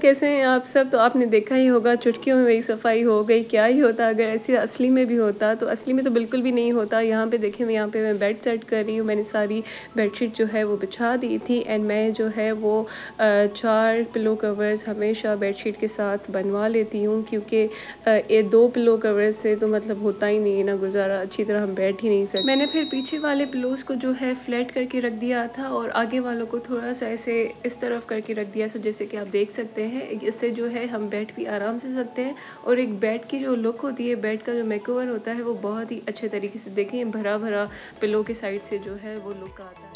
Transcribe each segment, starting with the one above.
कैसे हैं आप सब? तो आपने देखा ही होगा चुटकियों में वही सफाई हो गई। क्या ही होता अगर ऐसे असली में भी होता, तो असली में तो बिल्कुल भी नहीं होता। यहाँ पे देखिए, यहाँ पे मैं बेड सेट कर रही हूँ। मैंने सारी बेडशीट जो है वो बिछा दी थी एंड मैं जो है वो 4 पिलो कवर्स हमेशा बेडशीट के साथ बनवा लेती हूँ, क्योंकि ये 2 पिलो कवर्स से तो मतलब होता ही नहीं है ना गुज़ारा, अच्छी तरह हम बैठ ही नहीं सकते। मैंने फिर पीछे वाले पिलोज़ को जो है फ्लैट करके रख दिया था और आगे वालों को थोड़ा-सा ऐसे इस तरफ करके रख दिया। सो जैसे कि आप देख सकते हैं, इससे जो है हम बैठ भी आराम से सकते हैं और एक बेड की जो लुक होती है, बेड का जो मेकओवर होता है, वो बहुत ही अच्छे तरीके से देखें भरा-भरा पिलो के साइड से जो है वो लुक आता है।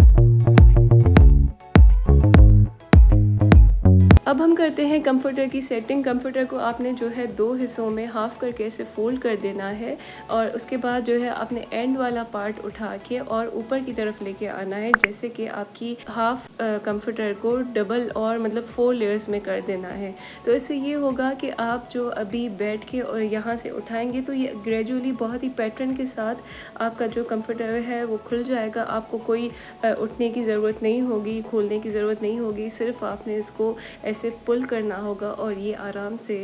अब हम करते हैं कंफर्टर की सेटिंग। कंफर्टर को आपने जो है 2 हिस्सों में हाफ़ करके ऐसे फ़ोल्ड कर देना है और उसके बाद जो है आपने एंड वाला पार्ट उठा के और ऊपर की तरफ लेके आना है, जैसे कि आपकी हाफ़ कंफर्टर को डबल और मतलब 4 लेयर्स में कर देना है। तो इससे ये होगा कि आप जो अभी बैठ के और यहाँ से उठाएँगे तो ये ग्रेजुअली बहुत ही पैटर्न के साथ आपका जो कंफर्टर है वो खुल जाएगा। आपको कोई उठने की ज़रूरत नहीं होगी, खोलने की ज़रूरत नहीं होगी, सिर्फ़ आपने इसको ऐसे पुल करना होगा और ये आराम से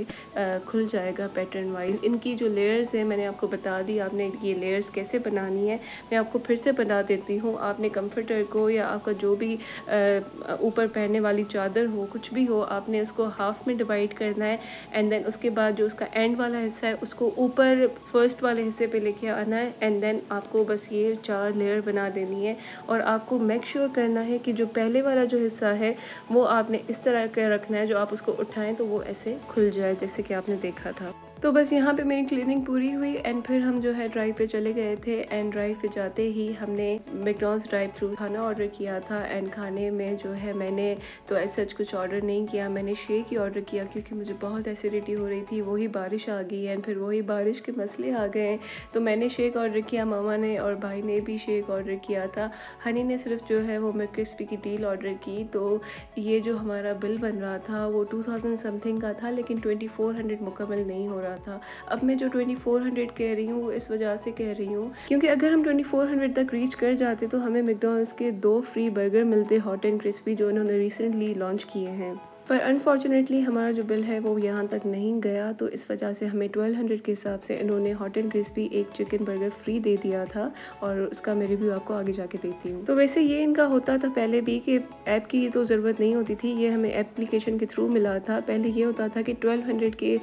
खुल जाएगा पैटर्न वाइज। इनकी जो लेयर्स हैं मैंने आपको बता दी, आपने ये लेयर्स कैसे बनानी है मैं आपको फिर से बता देती हूँ। आपने कंफर्टर को या आपका जो भी ऊपर पहनने वाली चादर हो, कुछ भी हो, आपने उसको हाफ में डिवाइड करना है एंड देन उसके बाद जो उसका एंड वाला हिस्सा है उसको ऊपर फर्स्ट वाले हिस्से पे लेके आना है एंड देन आपको बस ये 4 लेयर बना देनी है और आपको मेक श्योर करना है कि जो पहले वाला जो हिस्सा है वो आपने इस तरह का रखना है, जो आप उसको उठाएं तो वो ऐसे खुल जाए जैसे कि आपने देखा था। तो बस यहाँ पे मेरी क्लीनिंग पूरी हुई एंड फिर हम जो है ड्राइव पे चले गए थे एंड ड्राइव पे जाते ही हमने मैकडॉनल्ड्स ड्राइव थ्रू खाना ऑर्डर किया था एंड खाने में जो है मैंने तो ऐसा कुछ ऑर्डर नहीं किया, मैंने शेक ही ऑर्डर किया क्योंकि मुझे बहुत एसिडिटी हो रही थी। वही बारिश आ गई एंड फिर वही बारिश के मसले आ गए, तो मैंने शेक ऑर्डर किया, मामा ने और भाई ने भी शेक ऑर्डर किया था। हनी ने सिर्फ जो है वो मैक्रिस्पी की डील ऑर्डर की। तो ये जो हमारा बिल बन रहा था वो 2000 समथिंग का था, लेकिन 2400 मुकम्मल नहीं हो रहा था। अब मैं जो 2400 कह रही हूँ वो इस वजह से कह रही हूँ क्योंकि अगर हम 2400 तक रीच कर जाते तो हमें मैकडॉनल्ड्स के 2 फ्री बर्गर मिलते हॉट एंड क्रिस्पी, जो इन्होंने रिसेंटली लॉन्च किए हैं। पर अनफॉर्चुनेटली हमारा जो बिल है वो यहाँ तक नहीं गया, तो इस वजह से हमें 1200 के हिसाब से इन्होंने हॉट एंड क्रिस्पी एक चिकन बर्गर फ्री दे दिया था और उसका मैं रिव्यू आपको आगे जाके देती हूँ। तो वैसे ये इनका होता था पहले भी कि ऐप की तो ज़रूरत नहीं होती थी, ये हमें एप्लीकेशन के थ्रू मिला था। पहले ये होता था कि 1200 के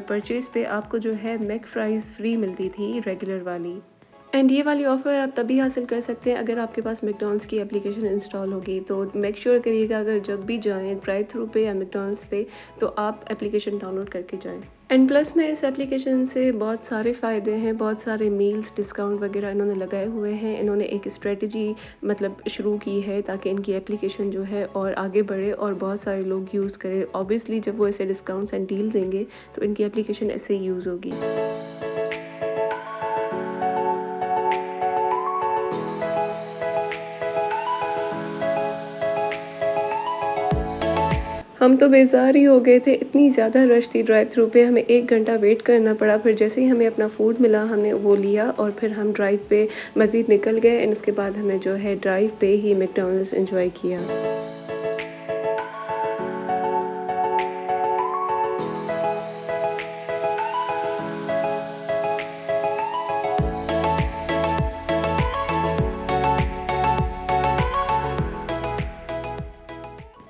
परचेज़ पे आपको जो है मैक फ्राइज़ फ्री मिलती थी रेगुलर वाली। एंड ये वाली ऑफ़र आप तभी हासिल कर सकते हैं अगर आपके पास मैकडॉनल्ड्स की एप्लीकेशन इंस्टॉल होगी। तो मेक श्योर करिएगा अगर जब भी जाएँ ड्राइव थ्रू पे या मैकडॉनल्ड्स पे तो आप एप्लीकेशन डाउनलोड करके जाएँ। एंड प्लस में इस एप्लीकेशन से बहुत सारे फ़ायदे हैं, बहुत सारे मील्स डिस्काउंट वगैरह इन्होंने लगाए हुए हैं। इन्होंने एक स्ट्रेटजी मतलब शुरू की है ताकि इनकी एप्लीकेशन जो है और आगे बढ़े और बहुत सारे लोग यूज़ करें। ऑब्वियसली जब वो ऐसे डिस्काउंट्स एंड डील देंगे तो इनकी एप्लीकेशन ऐसे ही यूज़ होगी। हम तो बेज़ार ही हो गए थे, इतनी ज़्यादा रश थी ड्राइव थ्रू पे, हमें 1 घंटा वेट करना पड़ा। फिर जैसे ही हमें अपना फूड मिला हमने वो लिया और फिर हम ड्राइव पे मज़ीद निकल गए एंड उसके बाद हमने जो है ड्राइव पे ही मैकडॉनल्ड्स एंजॉय किया।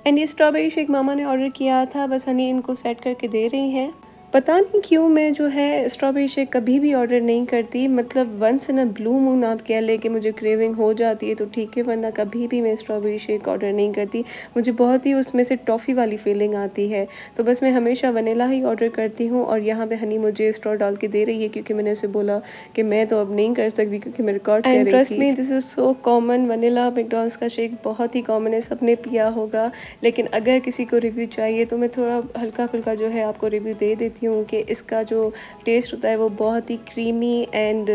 एंड ये स्ट्रॉबेरी शेक मामा ने ऑर्डर किया था, बस हनी इनको सेट करके दे रही हैं। पता नहीं क्यों मैं जो है स्ट्रॉबेरी शेक कभी भी ऑर्डर नहीं करती, मतलब once in a blue moon आप कह लें कि मुझे क्रेविंग हो जाती है तो ठीक है, वरना कभी भी मैं स्ट्रॉबेरी शेक ऑर्डर नहीं करती। मुझे बहुत ही उसमें से टॉफ़ी वाली फीलिंग आती है, तो बस मैं हमेशा वनीला ही ऑर्डर करती हूँ। और यहाँ पे हनी मुझे स्ट्रॉ डाल के दे रही है क्योंकि मैंने उसे बोला कि मैं तो अब नहीं कर सकती क्योंकि मैं रिकॉर्ड कर रही थी। And trust me this is so common, vanilla McDonald's का शेक बहुत ही कॉमन है, सबने पिया होगा। लेकिन अगर किसी को रिव्यू चाहिए तो मैं थोड़ा हल्का-फुल्का जो है आपको रिव्यू दे देती देती हूँ कि इसका जो टेस्ट होता है वो बहुत ही क्रीमी एंड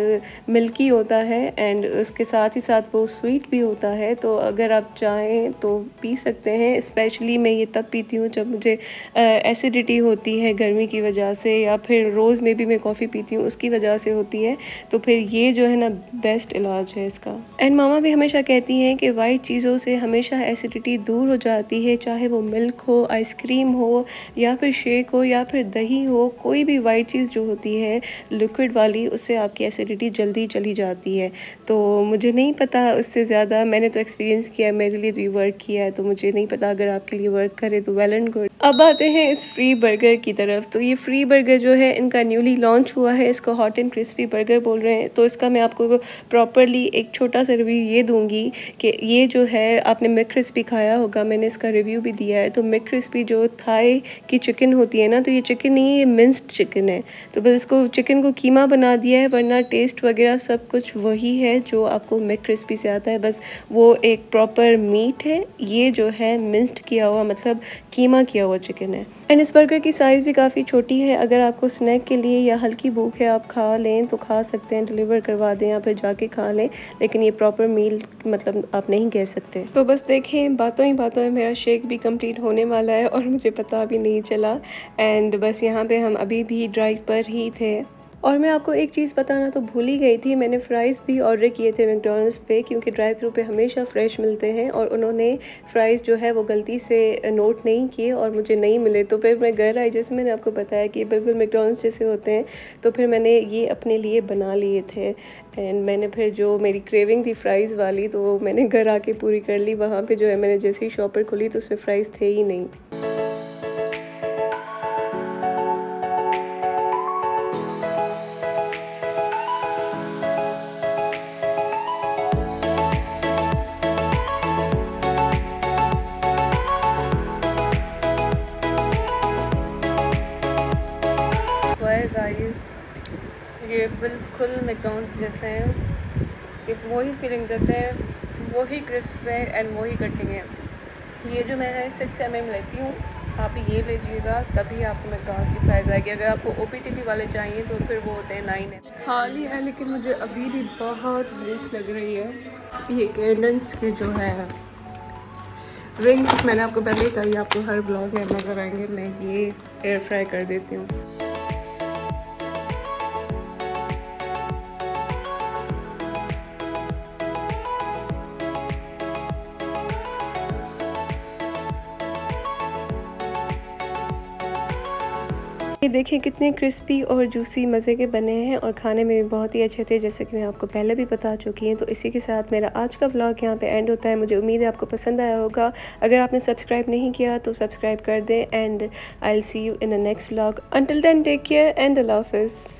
मिल्की होता है एंड उसके साथ ही साथ वो स्वीट भी होता है। तो अगर आप चाहें तो पी सकते हैं। स्पेशली मैं ये तब पीती हूँ जब मुझे एसिडिटी होती है गर्मी की वजह से, या फिर रोज़ में भी मैं कॉफ़ी पीती हूँ उसकी वजह से होती है। तो फिर ये जो है ना बेस्ट इलाज है इसका। एंड मामा भी हमेशा कहती हैं कि वाइट चीज़ों से हमेशा एसिडिटी दूर हो जाती है, चाहे वो मिल्क हो, आइसक्रीम हो, या फिर शेक हो, या फिर दही हो। कोई भी वाइट चीज़ जो होती है लिक्विड वाली, उससे आपकी एसिडिटी जल्दी चली जाती है। तो मुझे नहीं पता उससे ज़्यादा, मैंने तो एक्सपीरियंस किया है, मेरे लिए तो ये वर्क किया है, तो मुझे नहीं पता अगर आपके लिए वर्क करे तो वेल एंड गुड। अब आते हैं इस फ्री बर्गर की तरफ। तो ये फ्री बर्गर जो है इनका न्यूली लॉन्च हुआ है, इसको हॉट एंड क्रिस्पी बर्गर बोल रहे हैं। तो इसका मैं आपको प्रॉपरली एक छोटा सा रिव्यू ये दूंगी कि ये जो है, आपने मैक्रिस्पी खाया होगा, मैंने इसका रिव्यू भी दिया है। तो मैक्रिस्पी जो थाई की चिकन होती है ना, तो ये चिकन नहीं, ये मिंस्ड चिकन है। तो बस इसको चिकन को कीमा बना दिया है, वरना टेस्ट वगैरह सब कुछ वही है जो आपको मैक्रिस्पी से आता है, बस वो एक प्रॉपर मीट है। ये जो है मिंस्ड किया हुआ, मतलब कीमा किया हुआ चिकन है। एंड इस बर्गर की साइज़ भी काफ़ी छोटी है। अगर आपको स्नैक के लिए या हल्की भूख है, आप खा लें तो खा सकते हैं, डिलीवर करवा दें या फिर जाके खा लें, लेकिन ये प्रॉपर मील मतलब आप नहीं कह सकते। तो बस देखें, बातों ही बातों में मेरा शेक भी कंप्लीट होने वाला है और मुझे पता भी नहीं चला। एंड बस यहाँ पे हम अभी भी ड्राइव पर ही थे। और मैं आपको एक चीज़ बताना तो भूल ही गई थी, मैंने फ़्राइज़ भी ऑर्डर किए थे मैकडॉनल्ड्स पे, क्योंकि ड्राइव थ्रू पे हमेशा फ़्रेश मिलते हैं, और उन्होंने फ़्राइज़ जो है वो गलती से नोट नहीं किए और मुझे नहीं मिले। तो फिर मैं घर आई, जैसे मैंने आपको बताया कि बिल्कुल मैकडॉनल्ड्स जैसे होते हैं, तो फिर मैंने ये अपने लिए बना लिए थे। एंड मैंने फिर जो मेरी क्रेविंग थी फ़्राइज़ वाली, तो वो मैंने घर आके पूरी कर ली। वहाँ पर जो है मैंने जैसे ही शॉपर खोली तो उसमें फ़्राइज़ थे ही नहीं। गाइस, ये बिल्कुल मैकडॉनल्ड्स जैसे हैं, ये वही फीलिंग देते हैं, वही क्रिस्प है एंड वही कटिंग है। ये जो मैं 6 mm लेती हूँ, आप ये लीजिएगा तभी आपको मैकडॉनल्ड्स की फ्राइज़ आएगी। अगर आपको OPTP वाले चाहिए तो फिर वो होते हैं 9 है। खा लिया है, लेकिन मुझे अभी भी बहुत भूख लग रही है। ये कैडेंस के जो है विंग्स, मैंने आपको पहले ही कही, आपको हर ब्लॉग में नजर आएंगे, मैं ये एयर फ्राई कर देती हूँ। ये देखिए कितने क्रिस्पी और जूसी मज़े के बने हैं, और खाने में भी बहुत ही अच्छे थे, जैसे कि मैं आपको पहले भी बता चुकी हूँ। तो इसी के साथ मेरा आज का व्लॉग यहाँ पे एंड होता है। मुझे उम्मीद है आपको पसंद आया होगा। अगर आपने सब्सक्राइब नहीं किया तो सब्सक्राइब कर दें, and I will see you in the next vlog. Until then take care and Allah हाफ़िज़।